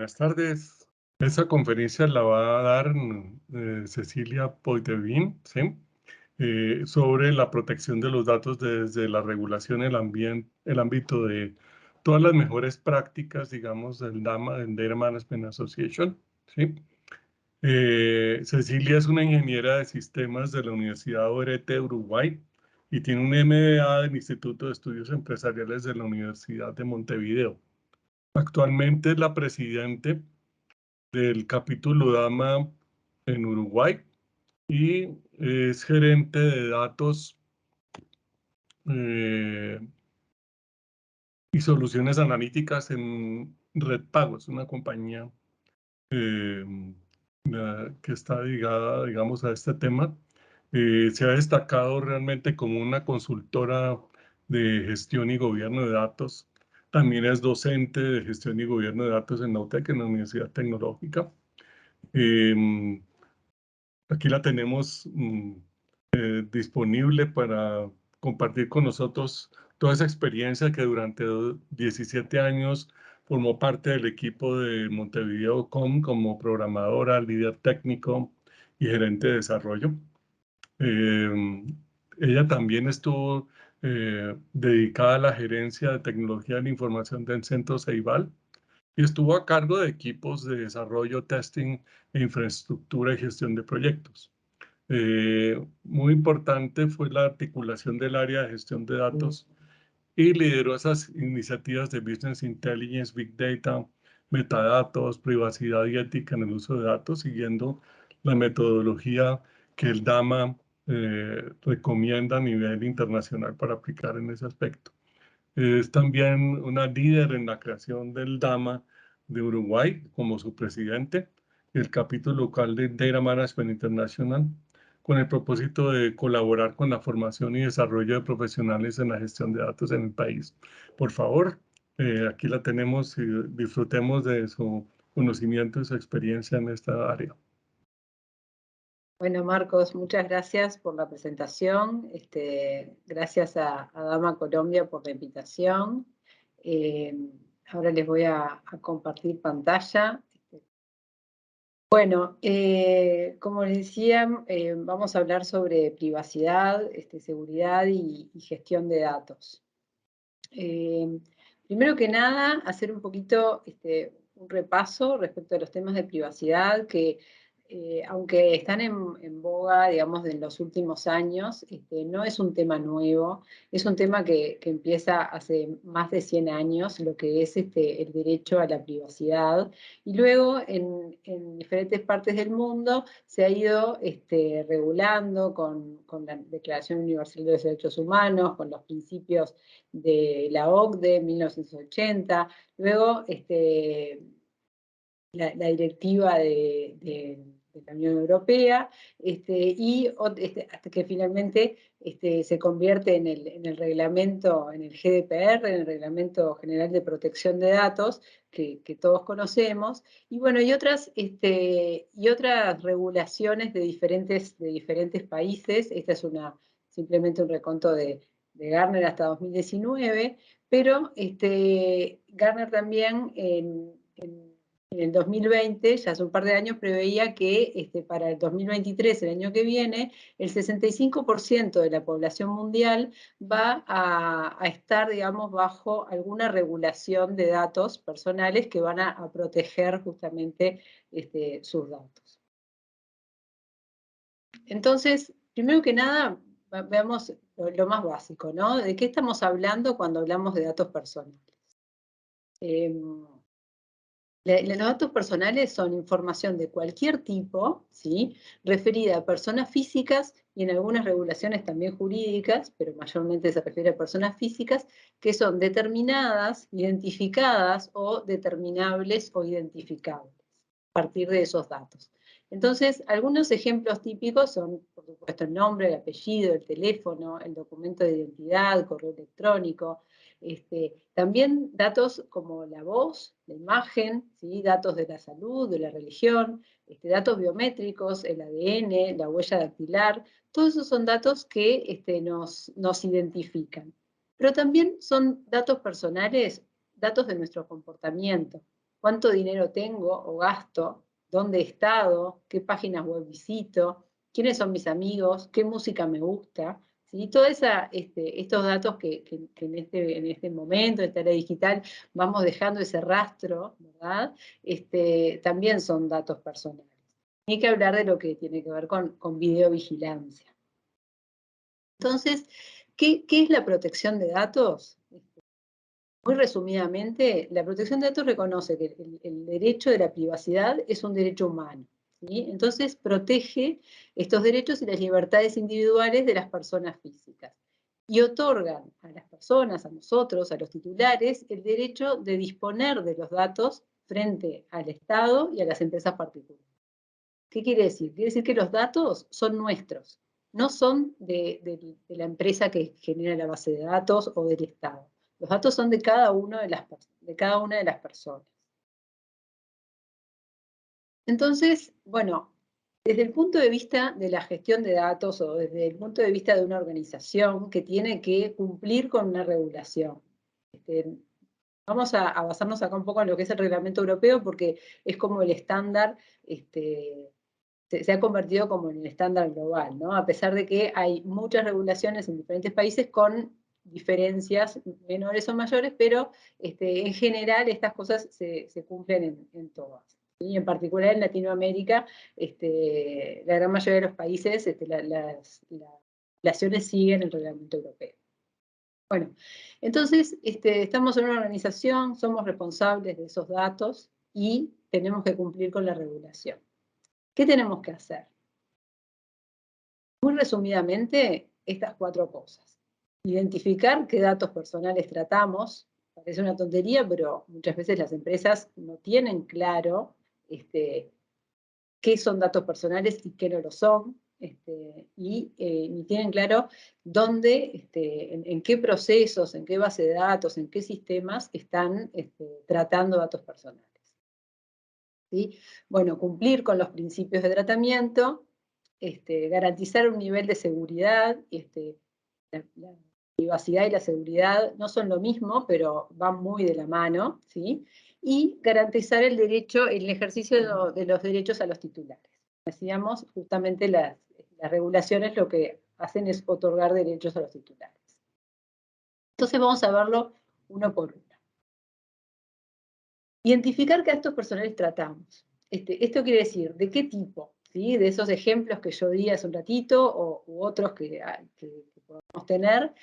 buenas tardes. Esta conferencia la va a dar Cecilia Poitevin, ¿sí? Sobre la protección de los datos desde la regulación, el ámbito de todas las mejores prácticas, digamos, del DAMA, del Data Management Association, ¿sí? Cecilia es una ingeniera de sistemas de la Universidad ORT de Uruguay y tiene un MBA del Instituto de Estudios Empresariales de la Universidad de Montevideo. Actualmente es la presidente del capítulo DAMA en Uruguay y es gerente de datos eh, y soluciones analíticas en Red Pago. Es una compañía eh, que está ligada, digamos, a este tema. Se ha destacado realmente como una consultora de gestión y gobierno de datos. También es docente de gestión y gobierno de datos en la UTEC, en la Universidad Tecnológica. Aquí la tenemos disponible para compartir con nosotros toda esa experiencia que durante 17 años formó parte del equipo de Montevideo Com como programadora, líder técnico y gerente de desarrollo. Ella también estuvo dedicada a la gerencia de tecnología de la información del Centro Ceibal y estuvo a cargo de equipos de desarrollo, testing, e infraestructura y gestión de proyectos. Muy importante fue la articulación del área de gestión de datos y lideró esas iniciativas de Business Intelligence, Big Data, metadatos, privacidad y ética en el uso de datos, siguiendo la metodología que el DAMA recomienda a nivel internacional para aplicar en ese aspecto. Es también una líder en la creación del DAMA de Uruguay como su presidente, el capítulo local de Data Management International, con el propósito de colaborar con la formación y desarrollo de profesionales en la gestión de datos en el país. Por favor, aquí la tenemos y disfrutemos de su conocimiento y su experiencia en esta área. Bueno, Marcos, muchas gracias por la presentación. Gracias a Dama Colombia por la invitación. Ahora les voy a compartir pantalla. Bueno, como les decía, vamos a hablar sobre privacidad, seguridad y gestión de datos. Primero que nada, hacer un poquito un repaso respecto a los temas de privacidad que, aunque están en boga, digamos, en los últimos años, no es un tema nuevo, es un tema que empieza hace más de 100 años, lo que es el derecho a la privacidad, y luego en diferentes partes del mundo se ha ido regulando con la Declaración Universal de los Derechos Humanos, con los principios de la OCDE en 1980, luego la directiva de la Unión Europea, y hasta que finalmente se convierte en el reglamento, en el GDPR, en el Reglamento General de Protección de Datos, que todos conocemos, y bueno, y otras regulaciones de diferentes países. Esta es simplemente un reconto de Gartner hasta 2019, pero Gartner también en el 2020, ya hace un par de años, preveía que para el 2023, el año que viene, el 65% de la población mundial va a estar, digamos, bajo alguna regulación de datos personales que van a proteger justamente sus datos. Entonces, primero que nada, veamos lo más básico, ¿no? ¿De qué estamos hablando cuando hablamos de datos personales? Los datos personales son información de cualquier tipo, ¿sí? Referida a personas físicas y en algunas regulaciones también jurídicas, pero mayormente se refiere a personas físicas, que son determinadas, identificadas o determinables o identificables a partir de esos datos. Entonces, algunos ejemplos típicos son, por supuesto, el nombre, el apellido, el teléfono, el documento de identidad, correo electrónico. También datos como la voz, la imagen, ¿sí? Datos de la salud, de la religión, datos biométricos, el ADN, la huella dactilar. Todos esos son datos que nos identifican. Pero también son datos personales, datos de nuestro comportamiento. cuánto dinero tengo o gasto, dónde he estado, qué páginas web visito, quiénes son mis amigos, qué música me gusta, ¿sí? Todos estos datos que en este momento, en esta era digital, vamos dejando ese rastro, ¿verdad? También son datos personales. Hay que hablar de lo que tiene que ver con videovigilancia. Entonces, ¿qué es la protección de datos? Muy resumidamente, la protección de datos reconoce que el derecho de la privacidad es un derecho humano, ¿sí? Entonces, protege estos derechos y las libertades individuales de las personas físicas y otorgan a las personas, a nosotros, a los titulares, el derecho de disponer de los datos frente al Estado y a las empresas particulares. ¿Qué quiere decir? Quiere decir que los datos son nuestros, no son de la empresa que genera la base de datos o del Estado. Los datos son de cada una de las personas. Entonces, bueno, desde el punto de vista de la gestión de datos o desde el punto de vista de una organización que tiene que cumplir con una regulación, vamos a basarnos acá un poco en lo que es el reglamento europeo porque es como el estándar, se ha convertido como en el estándar global, ¿no? A pesar de que hay muchas regulaciones en diferentes países con diferencias menores o mayores, pero en general estas cosas se cumplen en todas. Y en particular en Latinoamérica, la gran mayoría de los países, las regulaciones siguen el reglamento europeo. Bueno, entonces estamos en una organización, somos responsables de esos datos y tenemos que cumplir con la regulación. ¿Qué tenemos que hacer? Muy resumidamente, estas 4 cosas. Identificar qué datos personales tratamos. Parece una tontería, pero muchas veces las empresas no tienen claro qué son datos personales y qué no lo son, y ni tienen claro dónde, en qué procesos, en qué base de datos, en qué sistemas están tratando datos personales. ¿Sí? Bueno, cumplir con los principios de tratamiento, garantizar un nivel de seguridad, la privacidad y la seguridad no son lo mismo, pero van muy de la mano, ¿sí? Y garantizar el derecho, el ejercicio de los derechos a los titulares. Decíamos, justamente las regulaciones lo que hacen es otorgar derechos a los titulares. Entonces vamos a verlo uno por uno. Identificar qué datos personales tratamos. Esto quiere decir, ¿de qué tipo? ¿Sí? De esos ejemplos que yo di hace un ratito, u otros que podemos tener,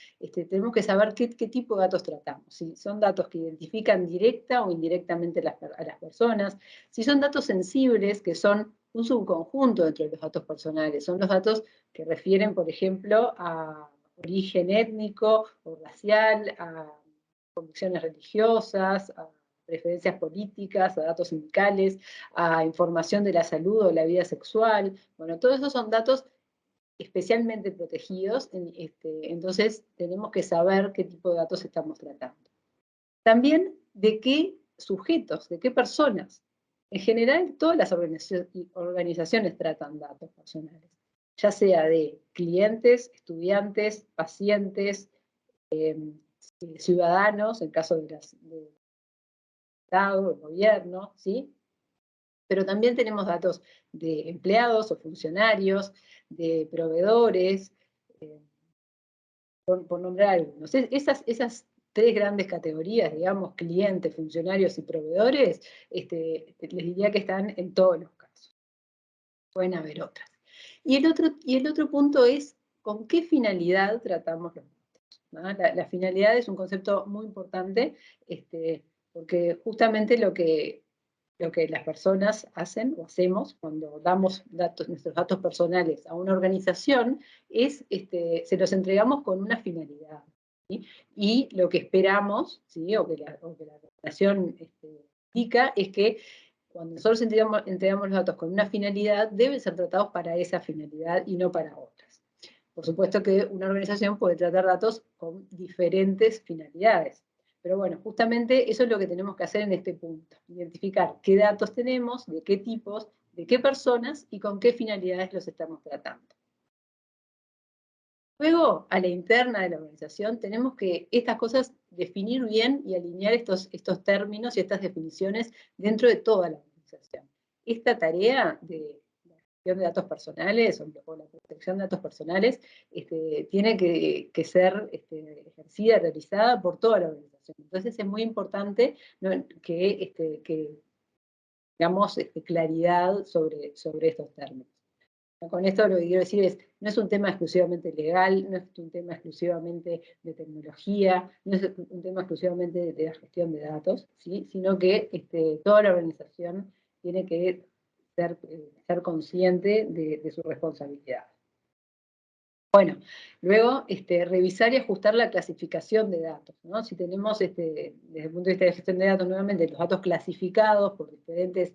tenemos que saber qué tipo de datos tratamos. Si son datos que identifican directa o indirectamente a las personas, si son datos sensibles, que son un subconjunto dentro de los datos personales, son los datos que refieren, por ejemplo, a origen étnico o racial, a convicciones religiosas, a preferencias políticas, a datos sindicales, a información de la salud o la vida sexual. Bueno, todos esos son datos especialmente protegidos, entonces tenemos que saber qué tipo de datos estamos tratando. También de qué sujetos, de qué personas. En general, todas las organizaciones tratan datos personales, ya sea de clientes, estudiantes, pacientes, ciudadanos, en caso del Estado, el gobierno, ¿sí? Pero también tenemos datos de empleados o funcionarios, de proveedores, por nombrar algunos. Esas 3 grandes categorías, digamos, clientes, funcionarios y proveedores, les diría que están en todos los casos. Pueden haber otras. Y el otro punto es, ¿con qué finalidad tratamos los datos? ¿No? La finalidad es un concepto muy importante, porque justamente lo que las personas hacen o hacemos cuando damos nuestros datos personales a una organización es, se los entregamos con una finalidad. ¿Sí? Y lo que esperamos, ¿sí? o que la organización indica, es que cuando nosotros entregamos los datos con una finalidad, deben ser tratados para esa finalidad y no para otras. Por supuesto que una organización puede tratar datos con diferentes finalidades. Pero bueno, justamente eso es lo que tenemos que hacer en este punto. Identificar qué datos tenemos, de qué tipos, de qué personas y con qué finalidades los estamos tratando. Luego, a la interna de la organización, tenemos que estas cosas definir bien y alinear estos términos y estas definiciones dentro de toda la organización. Esta tarea de la gestión de datos personales o la protección de datos personales tiene que ser ejercida, realizada por toda la organización. Entonces es muy importante, ¿no?, que tengamos claridad sobre estos términos. Con esto lo que quiero decir es, no es un tema exclusivamente legal, no es un tema exclusivamente de tecnología, no es un tema exclusivamente de la gestión de datos, ¿sí?, sino que toda la organización tiene que ser consciente de su responsabilidad. Bueno, luego revisar y ajustar la clasificación de datos, ¿no? Si tenemos, desde el punto de vista de gestión de datos, nuevamente los datos clasificados por diferentes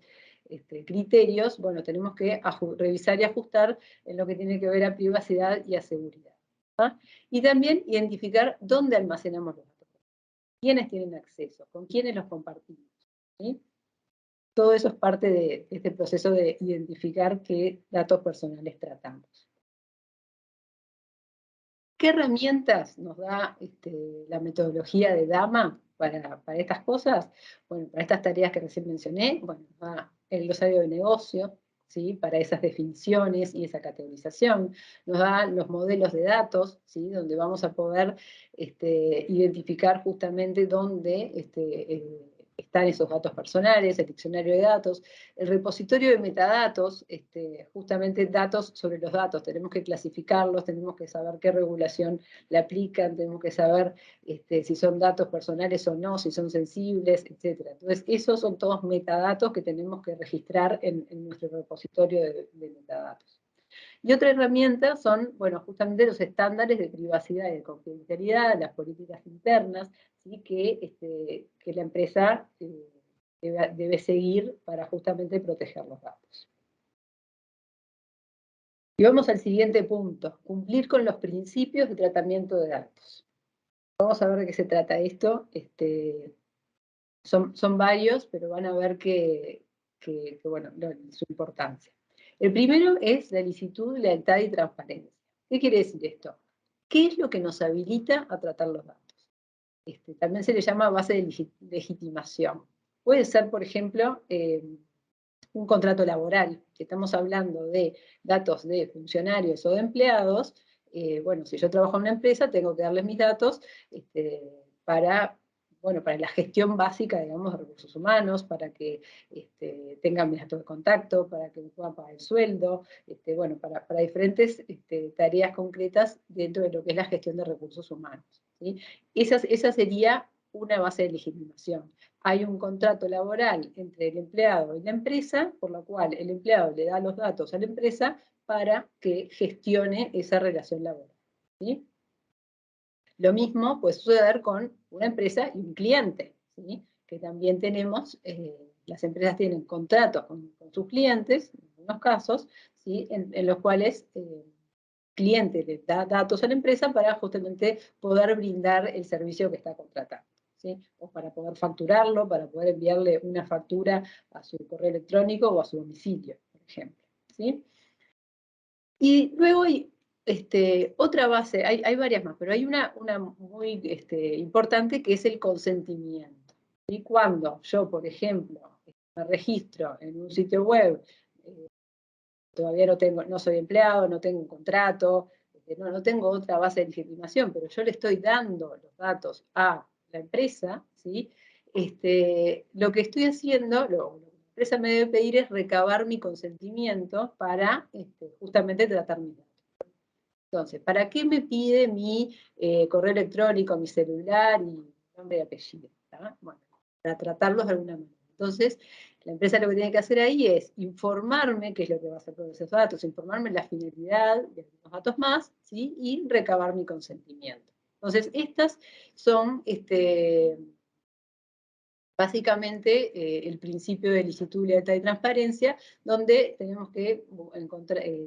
criterios, bueno, tenemos que revisar y ajustar en lo que tiene que ver a privacidad y a seguridad, ¿no? Y también identificar dónde almacenamos los datos, quiénes tienen acceso, con quiénes los compartimos, ¿sí? Todo eso es parte de este proceso de identificar qué datos personales tratamos. ¿Qué herramientas nos da la metodología de DAMA para estas cosas? Bueno, para estas tareas que recién mencioné, bueno, nos da el glosario de negocio, ¿sí?, para esas definiciones y esa categorización. Nos da los modelos de datos, ¿sí?, donde vamos a poder identificar justamente dónde están esos datos personales, el diccionario de datos, el repositorio de metadatos, justamente datos sobre los datos, tenemos que clasificarlos, tenemos que saber qué regulación le aplican, tenemos que saber si son datos personales o no, si son sensibles, etc. Entonces, esos son todos metadatos que tenemos que registrar en nuestro repositorio de metadatos. Y otra herramienta son, bueno, justamente los estándares de privacidad y de confidencialidad, las políticas internas, ¿sí?, que la empresa debe seguir para justamente proteger los datos. Y vamos al siguiente punto, cumplir con los principios de tratamiento de datos. Vamos a ver de qué se trata esto. Son varios, pero van a ver bueno, su importancia. El primero es la licitud, lealtad y transparencia. ¿Qué quiere decir esto? ¿Qué es lo que nos habilita a tratar los datos? También se le llama base de legitimación. Puede ser, por ejemplo, un contrato laboral, si estamos hablando de datos de funcionarios o de empleados. Bueno, si yo trabajo en una empresa, tengo que darles mis datos para la gestión básica, digamos, de recursos humanos, para que tengan mis datos de contacto, para que me puedan pagar el sueldo, bueno, para diferentes tareas concretas dentro de lo que es la gestión de recursos humanos, ¿sí? Esa sería una base de legitimación. Hay un contrato laboral entre el empleado y la empresa, por lo cual el empleado le da los datos a la empresa para que gestione esa relación laboral, ¿sí? Lo mismo puede suceder con una empresa y un cliente, ¿sí?, que también tenemos, las empresas tienen contratos con sus clientes, en algunos casos, ¿sí?, en los cuales el cliente le da datos a la empresa para justamente poder brindar el servicio que está contratando, ¿sí?, o para poder facturarlo, para poder enviarle una factura a su correo electrónico o a su domicilio, por ejemplo, ¿sí? Y luego hay otra base, hay varias más, pero hay una muy importante, que es el consentimiento. Y cuando yo, por ejemplo, me registro en un sitio web, todavía no soy empleado, no tengo un contrato, no tengo otra base de legitimación, pero yo le estoy dando los datos a la empresa, ¿sí?, lo que estoy haciendo, lo que la empresa me debe pedir es recabar mi consentimiento para justamente tratar mis datos. Entonces, ¿para qué me pide mi correo electrónico, mi celular y nombre y apellido? ¿Tá? Bueno, para tratarlos de alguna manera. Entonces, la empresa lo que tiene que hacer ahí es informarme qué es lo que va a hacer con esos datos, informarme la finalidad de algunos datos más, ¿sí?, y recabar mi consentimiento. Entonces, estas son básicamente el principio de licitud, lealtad y transparencia, donde tenemos que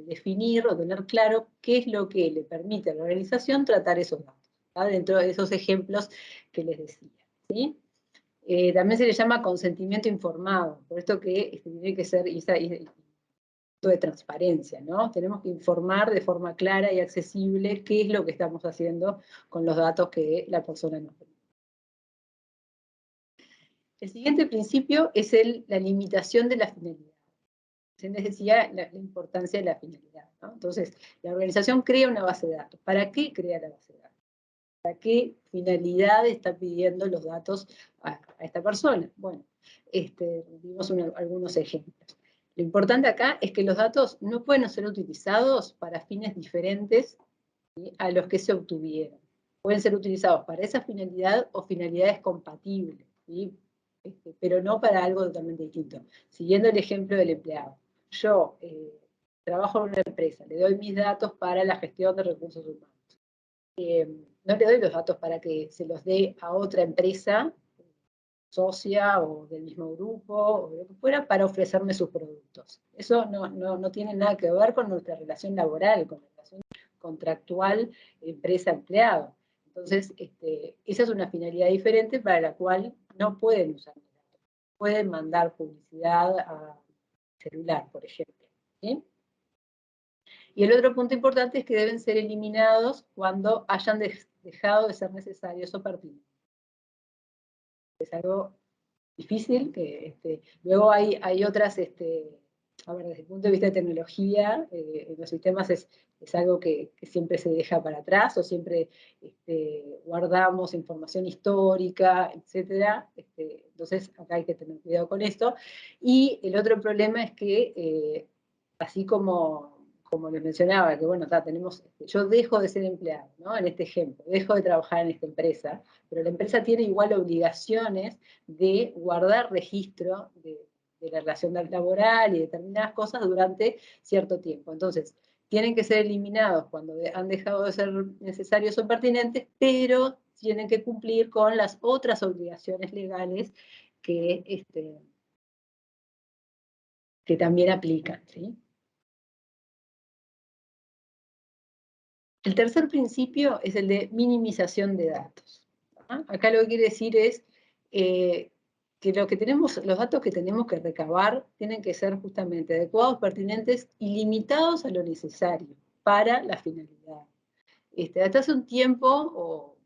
definir o tener claro qué es lo que le permite a la organización tratar esos datos, ¿tá?, dentro de esos ejemplos que les decía, ¿sí? También se le llama consentimiento informado, por esto que tiene que ser, de transparencia, ¿no? Tenemos que informar de forma clara y accesible qué es lo que estamos haciendo con los datos que la persona nos da. El siguiente principio es la limitación de la finalidad. Se les decía la importancia de la finalidad, ¿no? Entonces, la organización crea una base de datos. ¿Para qué crea la base de datos? ¿Para qué finalidad está pidiendo los datos a esta persona? Bueno, vimos algunos ejemplos. Lo importante acá es que los datos no pueden ser utilizados para fines diferentes, ¿sí?, a los que se obtuvieron. Pueden ser utilizados para esa finalidad o finalidades compatibles, ¿sí? Pero no para algo totalmente distinto. Siguiendo el ejemplo del empleado. Yo trabajo en una empresa, le doy mis datos para la gestión de recursos humanos. No le doy los datos para que se los dé a otra empresa socia o del mismo grupo o lo que fuera para ofrecerme sus productos. Eso no tiene nada que ver con nuestra relación laboral, con la relación contractual empresa-empleado. Entonces, esa es una finalidad diferente para la cual no pueden usar los datos. Pueden mandar publicidad a celular, por ejemplo, ¿sí? Y el otro punto importante es que deben ser eliminados cuando hayan dejado de ser necesarios o pertinentes. Es algo difícil, que luego hay otras, a ver, desde el punto de vista de tecnología, en los sistemas es algo que siempre se deja para atrás, o siempre guardamos información histórica, etc. Entonces acá hay que tener cuidado con esto. Y el otro problema es que, así como les mencionaba, que bueno, yo dejo de ser empleado, ¿no? En este ejemplo, dejo de trabajar en esta empresa, pero la empresa tiene igual obligaciones de guardar registro de la relación laboral y determinadas cosas durante cierto tiempo. Entonces, tienen que ser eliminados cuando han dejado de ser necesarios o pertinentes, pero tienen que cumplir con las otras obligaciones legales que también aplican, ¿sí? El tercer principio es el de minimización de datos. Acá lo que quiere decir es que los datos que tenemos que recabar tienen que ser justamente adecuados, pertinentes y limitados a lo necesario para la finalidad. Hasta hace un tiempo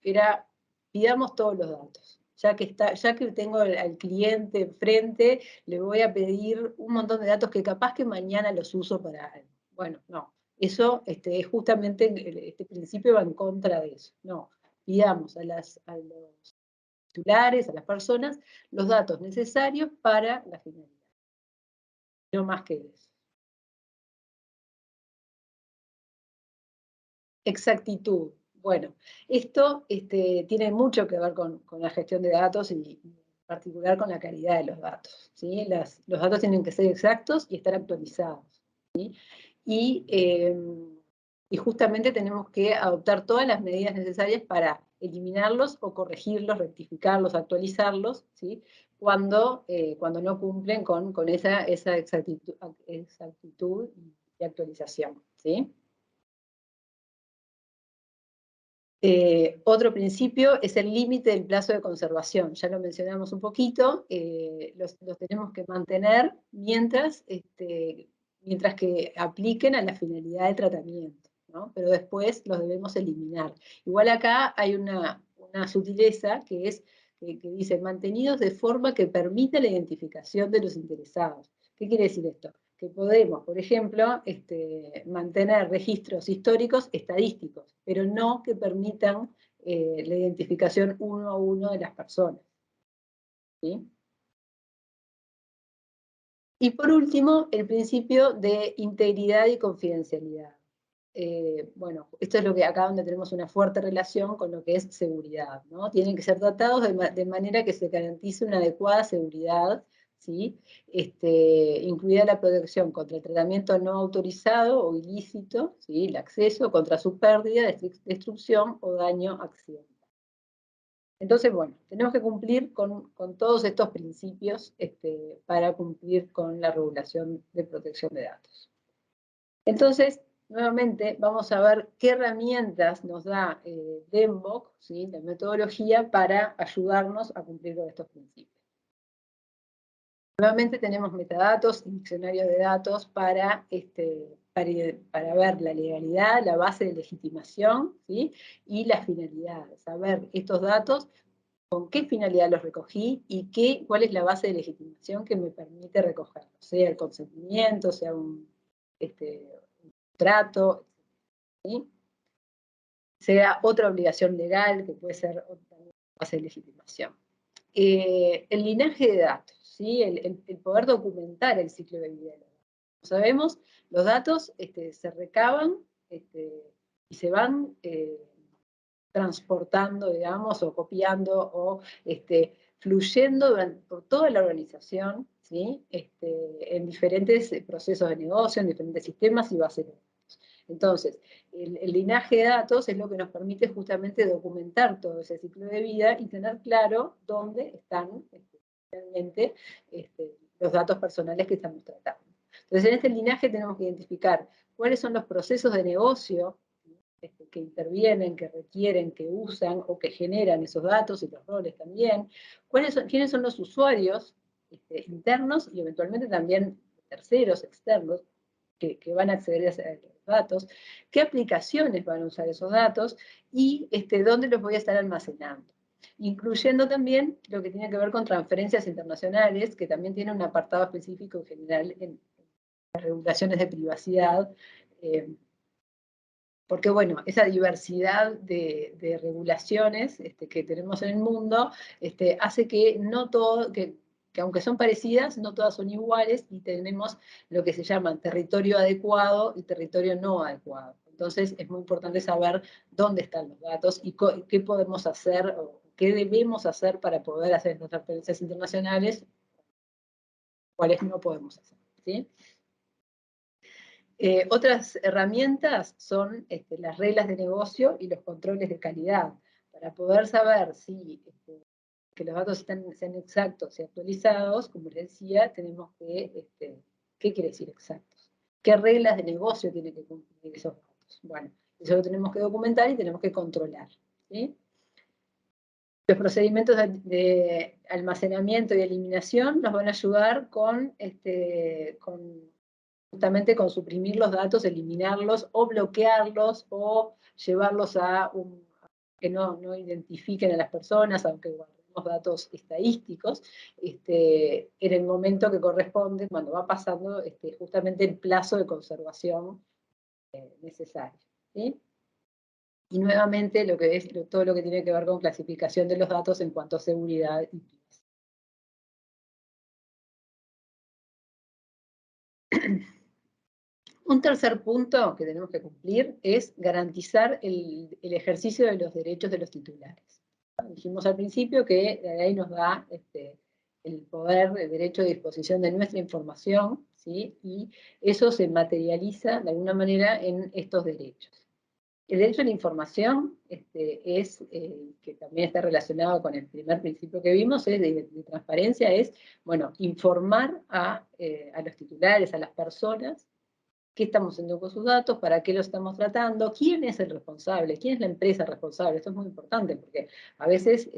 era pidamos todos los datos. Ya que tengo al cliente enfrente, le voy a pedir un montón de datos que capaz que mañana los uso para algo. Bueno, no. Eso justamente este principio va en contra de eso. No, pidamos a los titulares, a las personas, los datos necesarios para la finalidad. No más que eso. Exactitud. Bueno, esto tiene mucho que ver con la gestión de datos y en particular con la calidad de los datos, ¿sí? Los datos tienen que ser exactos y estar actualizados, ¿sí? Y justamente tenemos que adoptar todas las medidas necesarias para eliminarlos o corregirlos, rectificarlos, actualizarlos, ¿sí? Cuando no cumplen con esa exactitud y actualización, ¿sí? Otro principio es el límite del plazo de conservación. Ya lo mencionamos un poquito, los tenemos que mantener mientras que apliquen a la finalidad de tratamiento, ¿no? Pero después los debemos eliminar. Igual acá hay una sutileza que dice mantenidos de forma que permita la identificación de los interesados. ¿Qué quiere decir esto? Que podemos, por ejemplo, mantener registros históricos estadísticos, pero no que permitan la identificación uno a uno de las personas, ¿sí? Y por último, el principio de integridad y confidencialidad. Bueno, esto es lo que acá donde tenemos una fuerte relación con lo que es seguridad, ¿no? Tienen que ser tratados de manera que se garantice una adecuada seguridad, ¿sí? Incluida la protección contra el tratamiento no autorizado o ilícito, ¿sí? El acceso, contra su pérdida, destrucción o daño accidental. Entonces, bueno, tenemos que cumplir con todos estos principios para cumplir con la regulación de protección de datos. Entonces, nuevamente, vamos a ver qué herramientas nos da DEMBOK, ¿sí?, la metodología, para ayudarnos a cumplir con estos principios. Nuevamente tenemos metadatos y diccionario de datos para ver la legalidad, la base de legitimación, ¿sí? Y la finalidad, saber estos datos, con qué finalidad los recogí y cuál es la base de legitimación que me permite recogerlos, sea el consentimiento, sea un trato, ¿sí? Sea otra obligación legal que puede ser otra base de legitimación. El linaje de datos, ¿sí? El poder documentar el ciclo de vida de los datos. Como sabemos, los datos se recaban y se van transportando, digamos, o copiando, o fluyendo por toda la organización, ¿sí? En diferentes procesos de negocio, en diferentes sistemas y bases de datos. Entonces, el linaje de datos es lo que nos permite justamente documentar todo ese ciclo de vida y tener claro dónde están realmente los datos personales que estamos tratando. Entonces, en este linaje tenemos que identificar cuáles son los procesos de negocio que intervienen, que requieren, que usan o que generan esos datos y los roles también, quiénes son los usuarios internos y eventualmente también terceros, externos, que van a acceder a esos datos, qué aplicaciones van a usar esos datos y dónde los voy a estar almacenando. Incluyendo también lo que tiene que ver con transferencias internacionales, que también tiene un apartado específico en general en las regulaciones de privacidad, porque bueno, esa diversidad de regulaciones que tenemos en el mundo hace que no todo, que aunque son parecidas, no todas son iguales y tenemos lo que se llama territorio adecuado y territorio no adecuado. Entonces es muy importante saber dónde están los datos y qué podemos hacer o qué debemos hacer para poder hacer estas transferencias internacionales, cuáles no podemos hacer, ¿sí? Otras herramientas son las reglas de negocio y los controles de calidad. Para poder saber si que los datos sean exactos y actualizados, como les decía, tenemos que, ¿qué quiere decir exactos? ¿Qué reglas de negocio tienen que cumplir esos datos? Bueno, eso lo tenemos que documentar y tenemos que controlar, ¿sí? Los procedimientos de almacenamiento y eliminación nos van a ayudar justamente con suprimir los datos, eliminarlos o bloquearlos o llevarlos a que no identifiquen a las personas, aunque guardemos datos estadísticos, en el momento que corresponde, cuando va pasando justamente el plazo de conservación necesario, ¿sí? Y nuevamente todo lo que tiene que ver con clasificación de los datos en cuanto a seguridad y privacidad. Un tercer punto que tenemos que cumplir es garantizar el ejercicio de los derechos de los titulares. Dijimos al principio que la ley nos da el poder, el derecho de disposición de nuestra información, ¿sí? Y eso se materializa de alguna manera en estos derechos. El derecho a la información que también está relacionado con el primer principio que vimos, de transparencia, es, bueno, informar a los titulares, a las personas, qué estamos haciendo con sus datos, para qué los estamos tratando, quién es el responsable, quién es la empresa responsable. Esto es muy importante porque a veces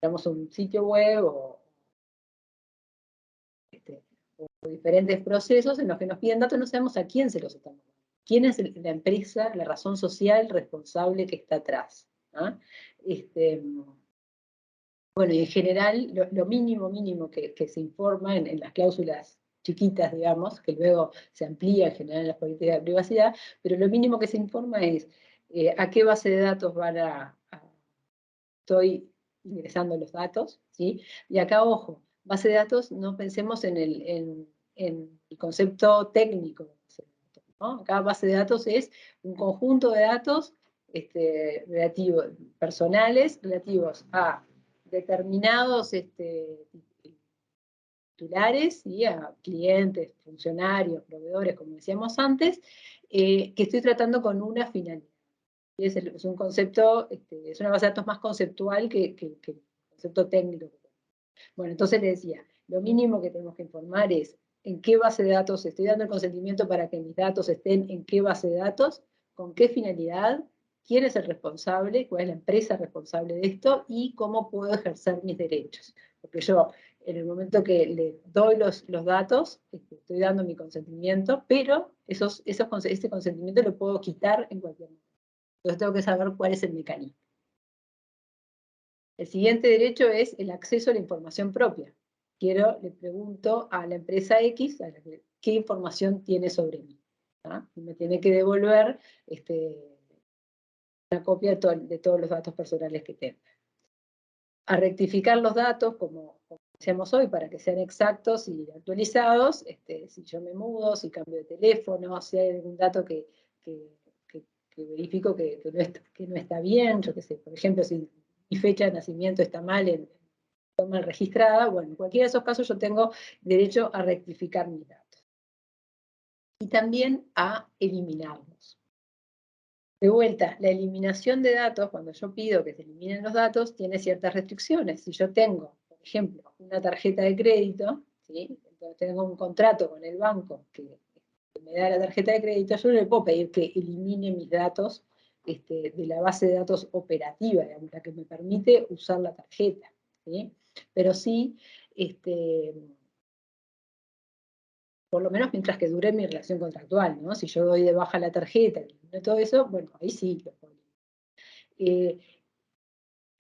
tenemos un sitio web o diferentes procesos en los que nos piden datos y no sabemos a quién se los estamos dando. ¿Quién es la empresa, la razón social responsable que está atrás? ¿Ah? Bueno, y en general, lo mínimo que se informa en las cláusulas chiquitas, digamos, que luego se amplía en general en las políticas de privacidad, pero lo mínimo que se informa es a qué base de datos estoy ingresando los datos, ¿sí? Y acá, ojo, base de datos, no pensemos en el concepto técnico, ¿no? Acá base de datos es un conjunto de datos personales, relativos a determinados titulares, ¿sí? A clientes, funcionarios, proveedores, como decíamos antes, que estoy tratando con una finalidad. Es un concepto, es una base de datos más conceptual que el concepto técnico. Bueno, entonces le decía, lo mínimo que tenemos que informar es en qué base de datos estoy dando el consentimiento para que mis datos estén en qué base de datos, con qué finalidad, quién es el responsable, cuál es la empresa responsable de esto y cómo puedo ejercer mis derechos. Porque yo En el momento que le doy los datos, estoy dando mi consentimiento, pero ese consentimiento lo puedo quitar en cualquier momento. Entonces tengo que saber cuál es el mecanismo. El siguiente derecho es el acceso a la información propia. Le pregunto a la empresa X qué información tiene sobre mí. Y me tiene que devolver una copia de todos los datos personales que tenga. A rectificar los datos, como decíamos hoy, para que sean exactos y actualizados, si yo me mudo, si cambio de teléfono, si hay algún dato que verifico que no está bien, yo qué sé, por ejemplo, si mi fecha de nacimiento está mal registrada, bueno, en cualquiera de esos casos yo tengo derecho a rectificar mis datos. Y también a eliminarlos. De vuelta, la eliminación de datos, cuando yo pido que se eliminen los datos, tiene ciertas restricciones. Si yo tengo, por ejemplo, una tarjeta de crédito, ¿sí? Entonces tengo un contrato con el banco que me da la tarjeta de crédito, yo no le puedo pedir que elimine mis datos de la base de datos operativa, digamos, la que me permite usar la tarjeta, ¿sí? Pero sí, por lo menos mientras que dure mi relación contractual, ¿no? Si yo doy de baja la tarjeta y todo eso, bueno, ahí sí lo puedo. El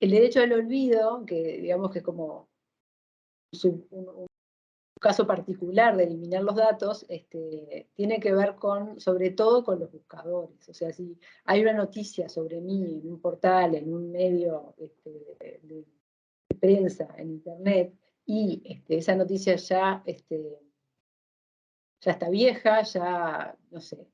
derecho al olvido, que digamos que es como un caso particular de eliminar los datos, tiene que ver sobre todo con los buscadores. O sea, si hay una noticia sobre mí en un portal, en un medio de prensa, en internet, y esa noticia ya está vieja, ya, no sé,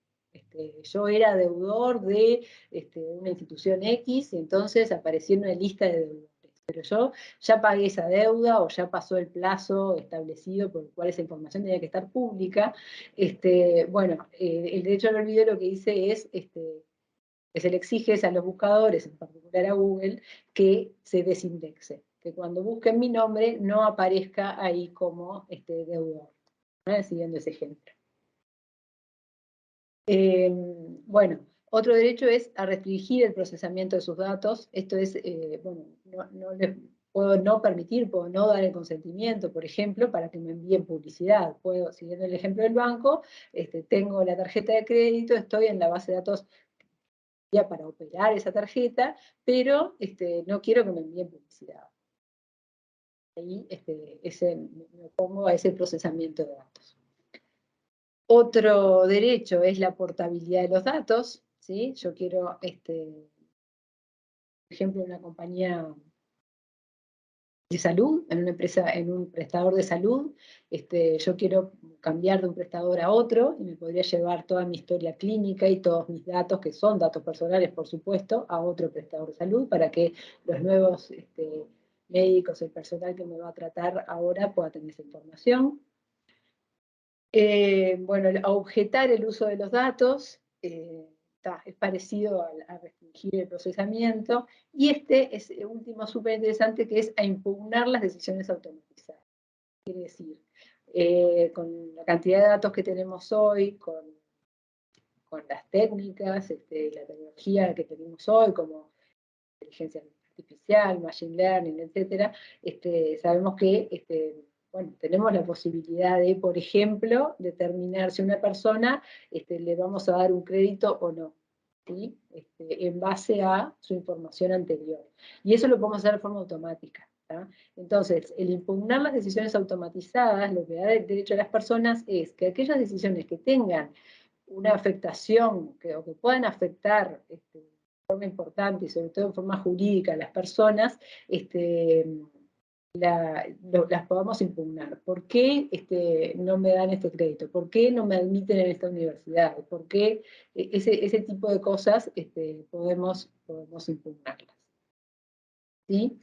yo era deudor de una institución X, y entonces apareció en una lista de deudores. Pero yo ya pagué esa deuda o ya pasó el plazo establecido por el cual esa información tenía que estar pública. Bueno, el derecho al olvido lo que dice es que se le exige a los buscadores, en particular a Google, que se desindexe, que cuando busquen mi nombre no aparezca ahí como deudor, ¿no? Siguiendo ese ejemplo. Bueno, otro derecho es a restringir el procesamiento de sus datos. Esto es, bueno, no les puedo no permitir, puedo no dar el consentimiento, por ejemplo, para que me envíen publicidad. Puedo, siguiendo el ejemplo del banco, tengo la tarjeta de crédito, estoy en la base de datos ya para operar esa tarjeta, pero no quiero que me envíen publicidad. Ahí me opongo a ese procesamiento de datos. Otro derecho es la portabilidad de los datos, ¿sí? Yo quiero, por ejemplo, una compañía de salud, en una empresa, en un prestador de salud, yo quiero cambiar de un prestador a otro y me podría llevar toda mi historia clínica y todos mis datos, que son datos personales, por supuesto, a otro prestador de salud para que los nuevos médicos, el personal que me va a tratar ahora pueda tener esa información. Bueno, a objetar el uso de los datos, es parecido a restringir el procesamiento, y es el último súper interesante, que es a impugnar las decisiones automatizadas. Quiere decir, con la cantidad de datos que tenemos hoy, con las técnicas, la tecnología que tenemos hoy, como inteligencia artificial, machine learning, etcétera, sabemos que bueno, tenemos la posibilidad de, por ejemplo, determinar si a una persona le vamos a dar un crédito o no, ¿sí? En base a su información anterior. Y eso lo podemos hacer de forma automática. ¿tá? Entonces, el impugnar las decisiones automatizadas, lo que da el derecho a las personas es que aquellas decisiones que tengan una afectación o que puedan afectar de forma importante y sobre todo en forma jurídica a las personas, las podamos impugnar. ¿Por qué no me dan este crédito? ¿Por qué no me admiten en esta universidad? ¿Por qué ese tipo de cosas podemos impugnarlas? ¿Sí?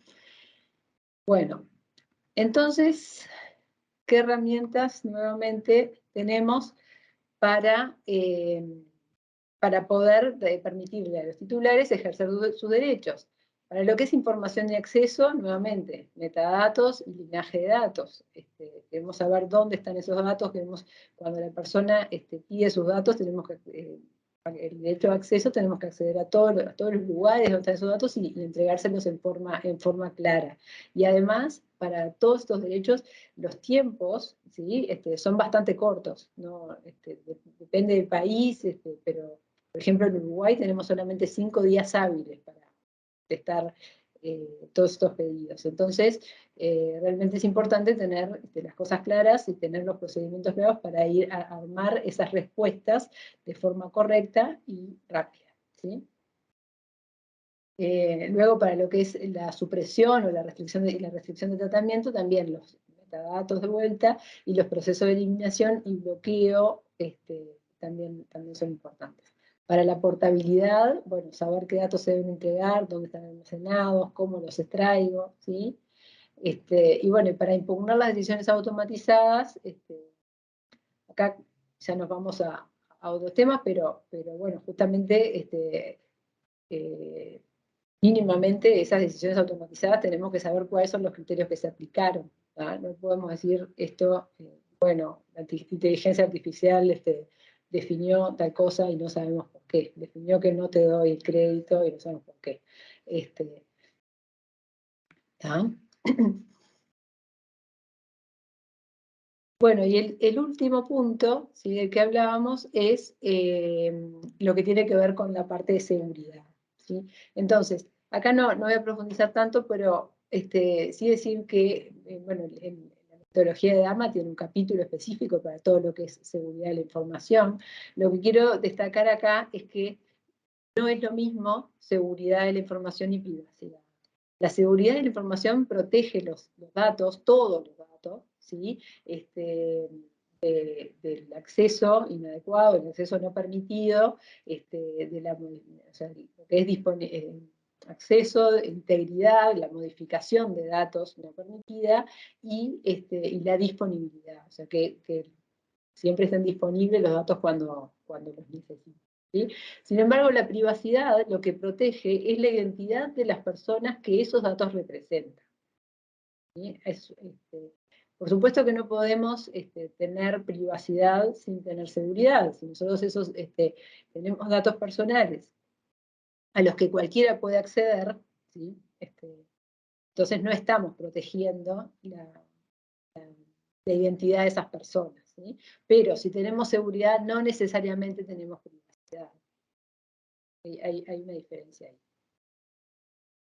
Bueno, entonces, ¿qué herramientas nuevamente tenemos para poder permitirle a los titulares ejercer sus derechos? Para lo que es información de acceso, nuevamente, metadatos y linaje de datos. Queremos saber dónde están esos datos, cuando la persona pide sus datos, tenemos que el derecho de acceso, tenemos que acceder a todos los lugares donde están esos datos y entregárselos en forma clara. Y además, para todos estos derechos, los tiempos, ¿sí? Son bastante cortos, ¿no? Depende del país, pero, por ejemplo, en Uruguay tenemos solamente 5 días hábiles para contestar todos estos pedidos. Entonces, realmente es importante tener las cosas claras y tener los procedimientos claros para ir a armar esas respuestas de forma correcta y rápida, ¿sí? Luego, para lo que es la supresión o la restricción de tratamiento, también los metadatos de vuelta y los procesos de eliminación y bloqueo también son importantes. Para la portabilidad, bueno, saber qué datos se deben entregar, dónde están almacenados, cómo los extraigo, ¿sí? Y bueno, para impugnar las decisiones automatizadas, acá ya nos vamos a otros temas, pero bueno, justamente mínimamente esas decisiones automatizadas tenemos que saber cuáles son los criterios que se aplicaron. No podemos decir esto, bueno, la inteligencia artificial definió tal cosa y no sabemos por qué. Definió que no te doy el crédito y no sabemos por qué. Bueno, y el último punto, ¿sí?, del que hablábamos es lo que tiene que ver con la parte de seguridad, ¿sí? Entonces, acá no voy a profundizar tanto, pero sí decir que, bueno, en la metodología de DAMA tiene un capítulo específico para todo lo que es seguridad de la información. Lo que quiero destacar acá es que no es lo mismo seguridad de la información y privacidad. La seguridad de la información protege los datos, todos los datos, ¿sí? Del acceso inadecuado, del acceso no permitido, o sea, lo que es acceso, integridad, la modificación de datos no permitida y la disponibilidad, o sea, que siempre estén disponibles los datos cuando los necesiten, ¿sí? Sin embargo, la privacidad lo que protege es la identidad de las personas que esos datos representan, ¿sí? Por supuesto que no podemos tener privacidad sin tener seguridad. Si nosotros tenemos datos personales a los que cualquiera puede acceder, ¿sí? Entonces no estamos protegiendo la identidad de esas personas, ¿sí? Pero si tenemos seguridad, no necesariamente tenemos privacidad. Hay una diferencia ahí.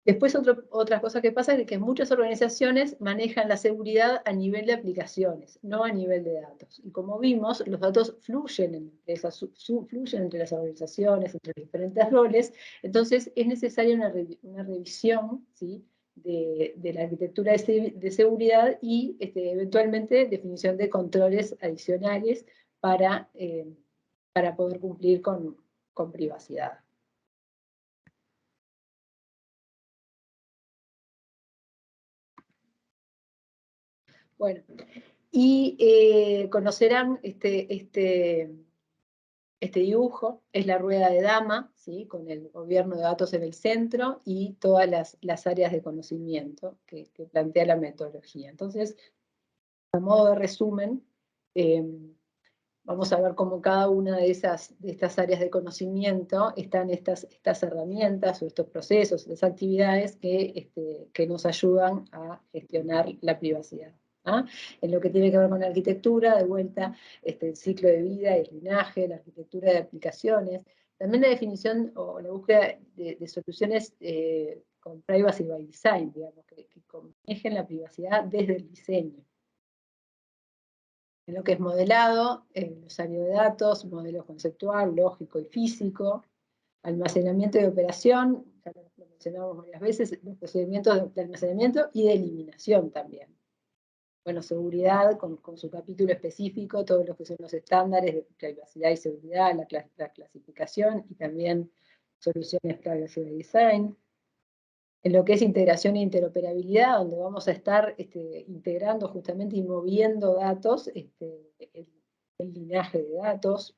Después otra cosa que pasa es que muchas organizaciones manejan la seguridad a nivel de aplicaciones, no a nivel de datos. Y como vimos, los datos fluyen en empresas, fluyen entre las organizaciones, entre los diferentes roles, entonces es necesaria una revisión, ¿sí?, de la arquitectura de seguridad y eventualmente definición de controles adicionales para poder cumplir con privacidad. Bueno, y conocerán este dibujo, es la rueda de Dama, ¿sí?, con el gobierno de datos en el centro y todas las áreas de conocimiento que plantea la metodología. Entonces, a modo de resumen, vamos a ver cómo cada una de estas áreas de conocimiento están estas herramientas o estos procesos, estas actividades que nos ayudan a gestionar la privacidad. En lo que tiene que ver con la arquitectura, de vuelta, el ciclo de vida, el linaje, la arquitectura de aplicaciones, también la definición o la búsqueda de soluciones con privacy by design, digamos, que manejen la privacidad desde el diseño. En lo que es modelado, glosario de datos, modelo conceptual, lógico y físico, almacenamiento y operación, ya lo mencionamos varias veces, los procedimientos de almacenamiento y de eliminación también. Bueno, seguridad con su capítulo específico, todos los que son los estándares de privacidad y seguridad, la clasificación y también soluciones privacy by design. En lo que es integración e interoperabilidad, donde vamos a estar integrando justamente y moviendo datos, el linaje de datos.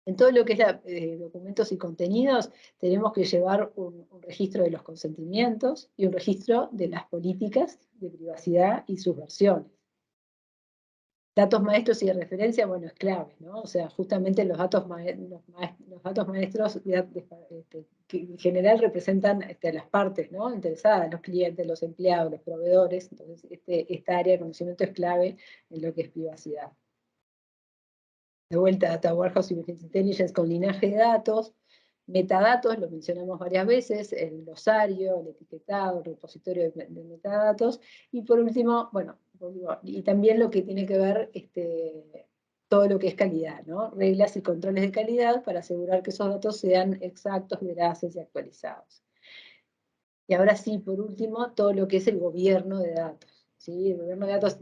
En todo lo que es documentos y contenidos, tenemos que llevar un registro de los consentimientos y un registro de las políticas de privacidad y sus versiones. Datos maestros y de referencia, bueno, es clave, ¿no? O sea, justamente los datos maestros que en general representan las partes, ¿no? Interesadas, los clientes, los empleados, los proveedores. Entonces, esta área de conocimiento es clave en lo que es privacidad. De vuelta, Data Warehouse y Business Intelligence con linaje de datos. Metadatos, lo mencionamos varias veces, el glosario, el etiquetado, el repositorio de metadatos. Y por último, bueno, y también lo que tiene que ver todo lo que es calidad, ¿no? Reglas y controles de calidad para asegurar que esos datos sean exactos, veraces y actualizados. Y ahora sí, por último, todo lo que es el gobierno de datos. ¿Sí? El gobierno de datos,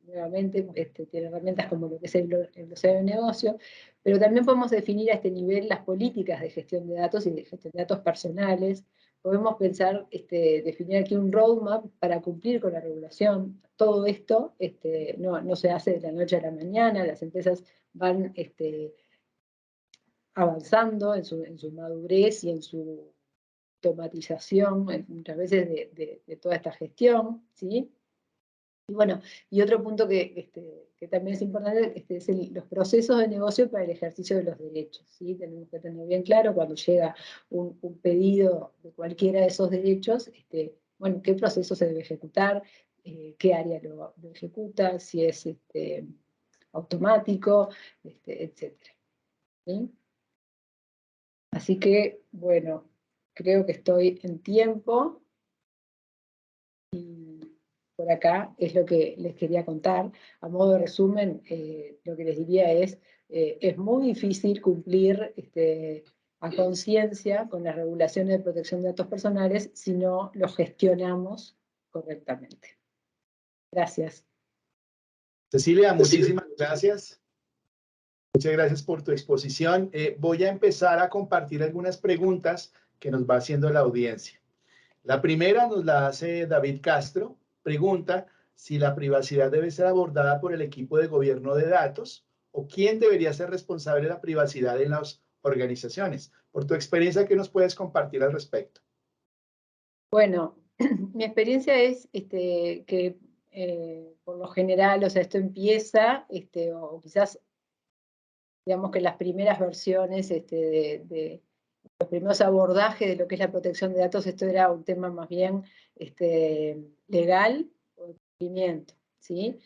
nuevamente, tiene herramientas como lo que es el glosario de negocio, pero también podemos definir a este nivel las políticas de gestión de datos y de gestión de datos personales. Podemos pensar, definir aquí un roadmap para cumplir con la regulación. Todo esto no se hace de la noche a la mañana, las empresas van avanzando en su madurez y en su automatización, muchas veces de toda esta gestión, ¿sí? Y bueno, y otro punto que también es importante es los procesos de negocio para el ejercicio de los derechos, ¿sí? Tenemos que tener bien claro cuando llega un pedido de cualquiera de esos derechos, bueno, qué proceso se debe ejecutar, qué área lo ejecuta, si es automático, etcétera. ¿Sí? Así que, bueno, creo que estoy en tiempo. Por acá es lo que les quería contar. A modo de resumen, lo que les diría es muy difícil cumplir a conciencia con las regulaciones de protección de datos personales si no los gestionamos correctamente. Gracias. Cecilia, muchísimas gracias. Muchas gracias por tu exposición. Voy a empezar a compartir algunas preguntas que nos va haciendo la audiencia. La primera nos la hace David Castro. Pregunta si la privacidad debe ser abordada por el equipo de gobierno de datos o quién debería ser responsable de la privacidad en las organizaciones. Por tu experiencia, ¿qué nos puedes compartir al respecto? Bueno, mi experiencia es que por lo general, o sea, esto empieza, o quizás, digamos que las primeras versiones los primeros abordajes de lo que es la protección de datos, esto era un tema más bien legal o de cumplimiento, ¿sí?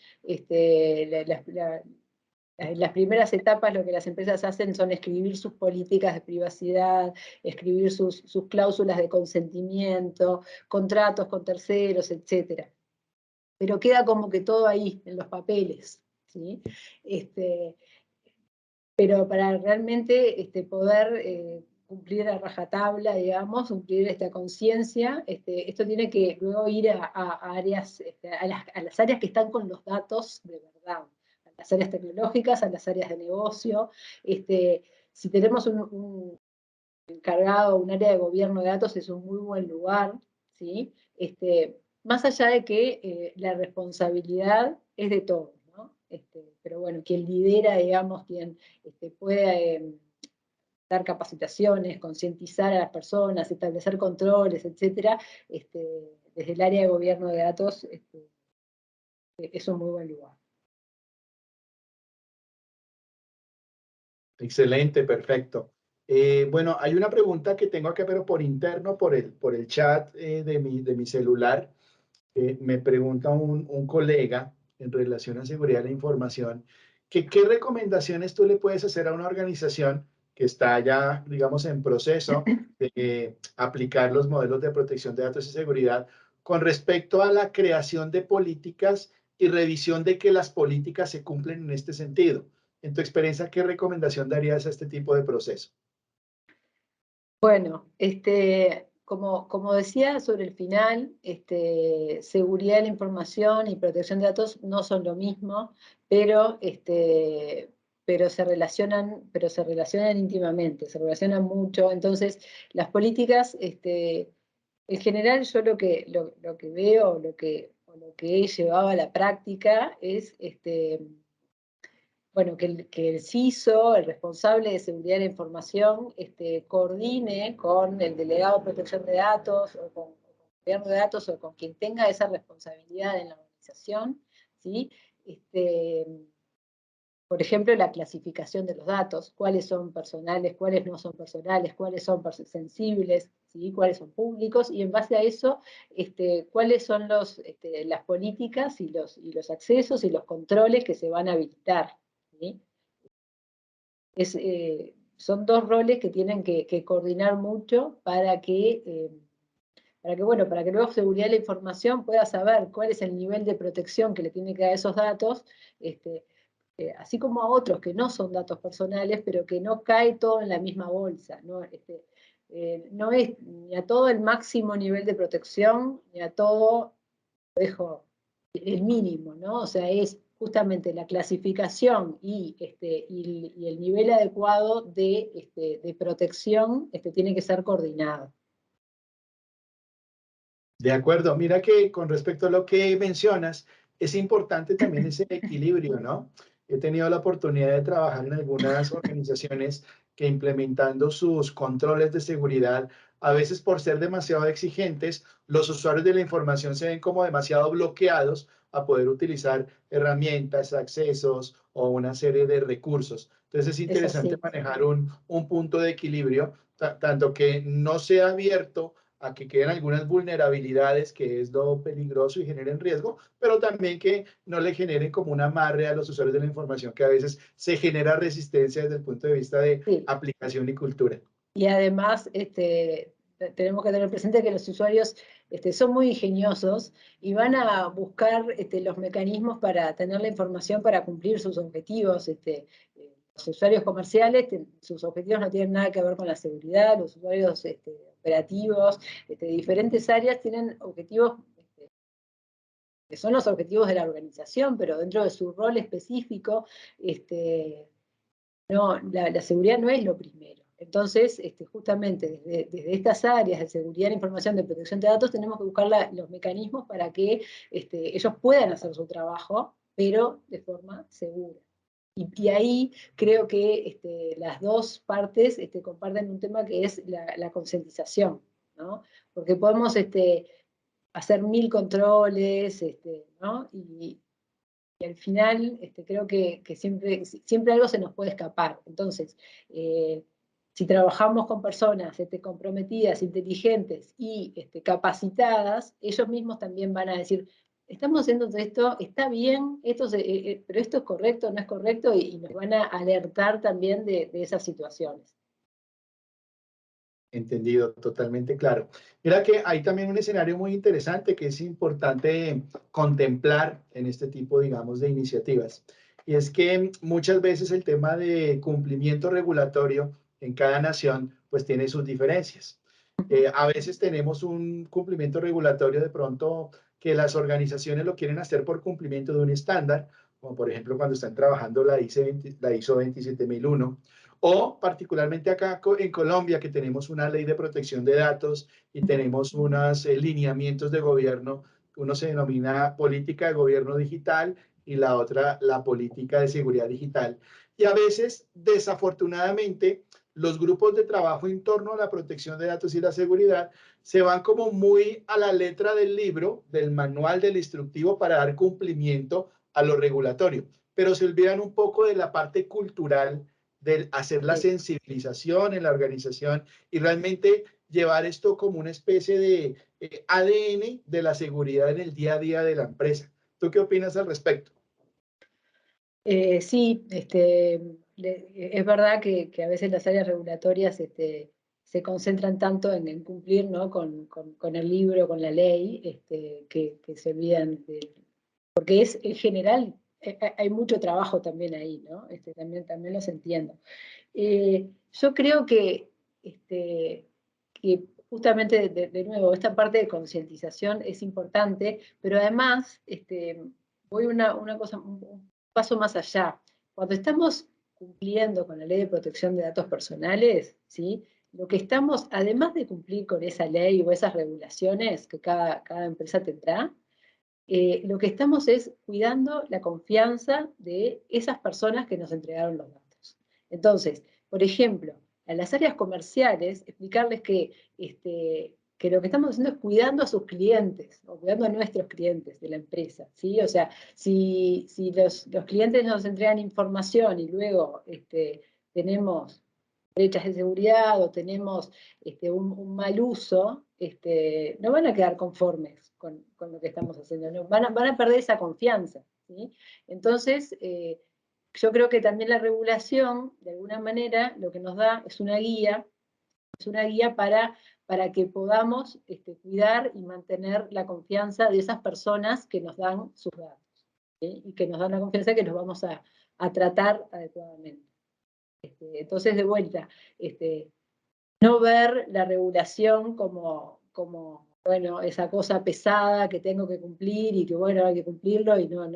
Las primeras etapas lo que las empresas hacen son escribir sus políticas de privacidad, escribir sus cláusulas de consentimiento, contratos con terceros, etc. Pero queda como que todo ahí, en los papeles, ¿sí? Pero para realmente poder cumplir a rajatabla, digamos, cumplir esta conciencia, esto tiene que luego ir a áreas, a las áreas que están con los datos de verdad, a las áreas tecnológicas, a las áreas de negocio. Si tenemos un encargado, un área de gobierno de datos, es un muy buen lugar, ¿sí? Más allá de que la responsabilidad es de todos, ¿no? Pero bueno, quien lidera, digamos, quien puede dar capacitaciones, concientizar a las personas, establecer controles, etcétera, desde el área de gobierno de datos, es un muy buen lugar. Excelente, perfecto. Bueno, hay una pregunta que tengo acá, pero por interno, por el chat de mi celular. Me pregunta un colega en relación a seguridad de la información, que qué recomendaciones tú le puedes hacer a una organización que está ya, digamos, en proceso de aplicar los modelos de protección de datos y seguridad con respecto a la creación de políticas y revisión de que las políticas se cumplen en este sentido. En tu experiencia, ¿qué recomendación darías a este tipo de proceso? Bueno, como decía sobre el final, seguridad de la información y protección de datos no son lo mismo, pero se relacionan íntimamente, se relacionan mucho. Entonces, las políticas, en general, yo lo que veo, o lo que he llevado a la práctica es bueno, que el CISO, el responsable de seguridad de la información, coordine con el delegado de protección de datos, o con el gobierno de datos, o con quien tenga esa responsabilidad en la organización, ¿sí? por ejemplo, la clasificación de los datos, cuáles son personales, cuáles no son personales, cuáles son sensibles, ¿sí? Cuáles son públicos, y en base a eso, cuáles son las políticas y los accesos y los controles que se van a habilitar, ¿sí? Son dos roles que tienen que coordinar mucho para que luego seguridad de la información pueda saber cuál es el nivel de protección que le tiene que dar a esos datos, así como a otros que no son datos personales, pero que no cae todo en la misma bolsa, ¿no? No es ni a todo el máximo nivel de protección, ni a todo, lo dejo el mínimo, ¿no? O sea, es justamente la clasificación y el nivel adecuado de protección tiene que ser coordinado. De acuerdo, mira que con respecto a lo que mencionas, es importante también ese equilibrio, ¿no? He tenido la oportunidad de trabajar en algunas organizaciones que implementando sus controles de seguridad, a veces por ser demasiado exigentes, los usuarios de la información se ven como demasiado bloqueados a poder utilizar herramientas, accesos o una serie de recursos. Entonces es Es interesante así. manejar un punto de equilibrio, tanto que no sea abierto a que queden algunas vulnerabilidades, que es lo peligroso y generen riesgo, pero también que no le generen como un amarre a los usuarios de la información, que a veces se genera resistencia desde el punto de vista de Sí. aplicación y cultura. Y además, tenemos que tener presente que los usuarios son muy ingeniosos y van a buscar los mecanismos para tener la información para cumplir sus objetivos. Los usuarios comerciales, sus objetivos no tienen nada que ver con la seguridad, los usuarios operativos de diferentes áreas tienen objetivos que son los objetivos de la organización, pero dentro de su rol específico, no, la seguridad no es lo primero. Entonces, justamente desde estas áreas de seguridad de la información, de protección de datos, tenemos que buscar los mecanismos para que ellos puedan hacer su trabajo, pero de forma segura. Y ahí creo que las dos partes comparten un tema que es la concientización, ¿no? Porque podemos hacer 1000 controles, ¿no? Y al final creo que siempre algo se nos puede escapar. Entonces, si trabajamos con personas comprometidas, inteligentes y capacitadas, ellos mismos también van a decir, estamos haciendo esto, está bien, pero esto es correcto, no es correcto, y nos van a alertar también de esas situaciones. Entendido, totalmente claro. Mira que hay también un escenario muy interesante que es importante contemplar en este tipo, digamos, de iniciativas. Y es que muchas veces el tema de cumplimiento regulatorio en cada nación, pues tiene sus diferencias. A veces tenemos un cumplimiento regulatorio de pronto que las organizaciones lo quieren hacer por cumplimiento de un estándar, como por ejemplo cuando están trabajando la ISO 27001, o particularmente acá en Colombia, que tenemos una ley de protección de datos y tenemos unos lineamientos de gobierno. Uno se denomina política de gobierno digital y la otra la política de seguridad digital. Y a veces, desafortunadamente, los grupos de trabajo en torno a la protección de datos y la seguridad se van como muy a la letra del libro, del manual, del instructivo para dar cumplimiento a lo regulatorio, pero se olvidan un poco de la parte cultural, de hacer la sensibilización en la organización y realmente llevar esto como una especie de ADN de la seguridad en el día a día de la empresa. ¿Tú qué opinas al respecto? Sí, es verdad que a veces las áreas regulatorias se concentran tanto en cumplir, ¿no? con el libro, con la ley, que se olvidan porque es en general, hay mucho trabajo también ahí, ¿no? También los entiendo. Yo creo que justamente, de nuevo, esta parte de concientización es importante, pero además voy una cosa, un paso más allá. Cuando estamos cumpliendo con la ley de protección de datos personales, ¿sí? Lo que estamos, además de cumplir con esa ley o esas regulaciones que cada empresa tendrá, lo que estamos es cuidando la confianza de esas personas que nos entregaron los datos. Entonces, por ejemplo, a las áreas comerciales, explicarles que que lo que estamos haciendo es cuidando a sus clientes, o cuidando a nuestros clientes de la empresa, ¿sí? O sea, si los clientes nos entregan información y luego tenemos brechas de seguridad o tenemos un mal uso, no van a quedar conformes con lo que estamos haciendo, ¿no? Van a perder esa confianza, ¿sí? Entonces, yo creo que también la regulación, de alguna manera, lo que nos da es una guía para que podamos cuidar y mantener la confianza de esas personas que nos dan sus datos, ¿sí? Y que nos dan la confianza que los vamos a tratar adecuadamente. Entonces, de vuelta, no ver la regulación como, bueno, esa cosa pesada que tengo que cumplir y que, bueno, hay que cumplirlo y no,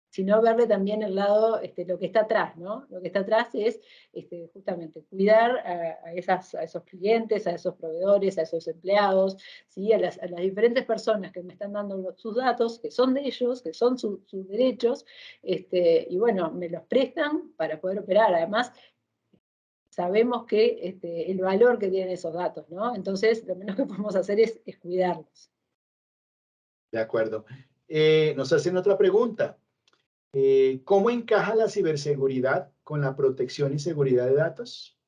sino verle también el lado, lo que está atrás, ¿no? Lo que está atrás es justamente cuidar a esos clientes, a esos proveedores, a esos empleados, ¿sí? A las diferentes personas que me están dando sus datos, que son de ellos, que son sus derechos, y bueno, me los prestan para poder operar. Además, sabemos que el valor que tienen esos datos, ¿no? Entonces, lo menos que podemos hacer es cuidarlos. De acuerdo. Nos hacen otra pregunta. ¿Cómo encaja la ciberseguridad con la protección y seguridad de datos?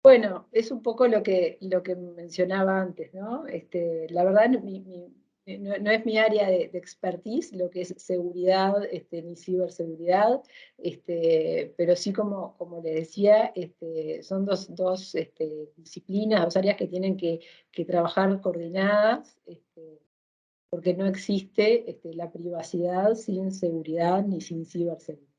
Bueno, es un poco lo que mencionaba antes, ¿no? La verdad, no es mi área de expertise, lo que es seguridad ni ciberseguridad, pero sí, como les decía, son dos disciplinas, dos áreas que tienen que trabajar coordinadas, porque no existe la privacidad sin seguridad ni sin ciberseguridad.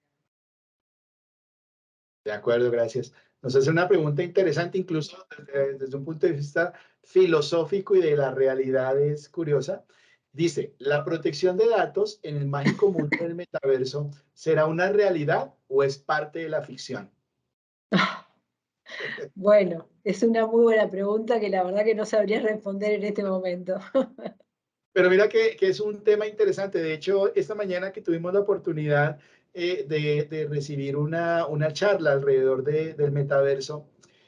De acuerdo, gracias. Nos hace una pregunta interesante, incluso desde un punto de vista filosófico y de la realidad es curiosa. Dice, ¿la protección de datos en el mágico mundo del metaverso será una realidad o es parte de la ficción? Bueno, es una muy buena pregunta que la verdad que no sabría responder en este momento. Pero mira que es un tema interesante. De hecho, esta mañana que tuvimos la oportunidad de recibir una charla alrededor del metaverso,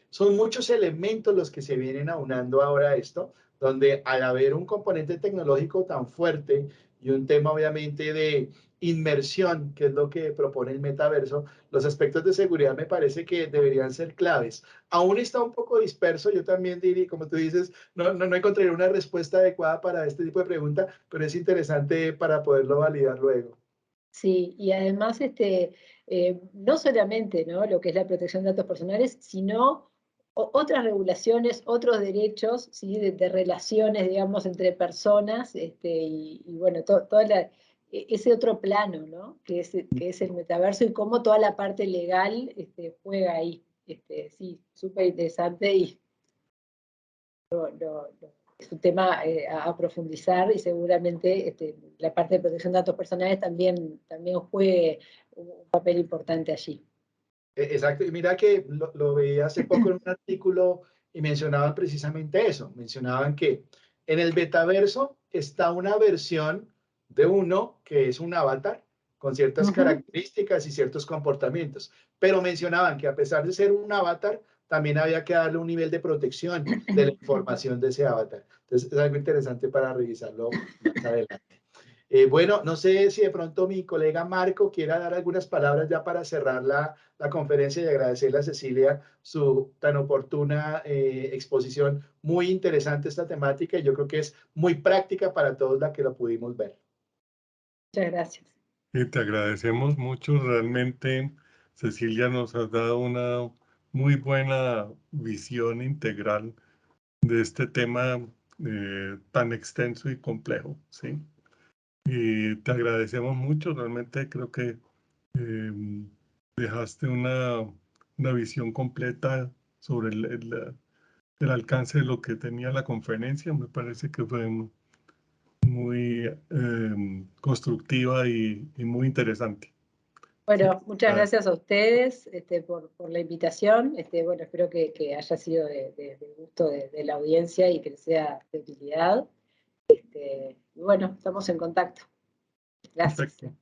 son muchos elementos los que se vienen aunando ahora a esto, donde al haber un componente tecnológico tan fuerte y un tema obviamente de inmersión, que es lo que propone el metaverso, los aspectos de seguridad me parece que deberían ser claves. Aún está un poco disperso, yo también diría, como tú dices, no encontré una respuesta adecuada para este tipo de pregunta, pero es interesante para poderlo validar luego. Sí, y además no solamente, ¿no?, lo que es la protección de datos personales, sino otras regulaciones, otros derechos, ¿sí?, de relaciones, digamos, entre personas, y bueno, ese otro plano, ¿no?, que es el metaverso y cómo toda la parte legal juega ahí. Sí, súper interesante y es un tema a profundizar y seguramente la parte de protección de datos personales también juegue un papel importante allí. Exacto, y mira que lo veía hace poco en un artículo y mencionaban precisamente eso, mencionaban que en el metaverso está una versión de uno que es un avatar con ciertas características y ciertos comportamientos, pero mencionaban que a pesar de ser un avatar, también había que darle un nivel de protección de la información de ese avatar. Entonces es algo interesante para revisarlo más adelante. Bueno, no sé si de pronto mi colega Marco quiera dar algunas palabras ya para cerrar la conferencia y agradecerle a Cecilia su tan oportuna exposición. Muy interesante esta temática y yo creo que es muy práctica para todos la que lo pudimos ver. Muchas gracias. Y te agradecemos mucho. Realmente, Cecilia, nos has dado una muy buena visión integral de este tema tan extenso y complejo, ¿sí? Y te agradecemos mucho. Realmente creo que eh, dejaste una visión completa sobre el alcance de lo que tenía la conferencia. Me parece que fue muy constructiva y muy interesante. Sí, Bueno, muchas gracias a ustedes por la invitación. Bueno, espero que haya sido de gusto de la audiencia y que les sea de utilidad. Y bueno, estamos en contacto. Gracias. perfecto.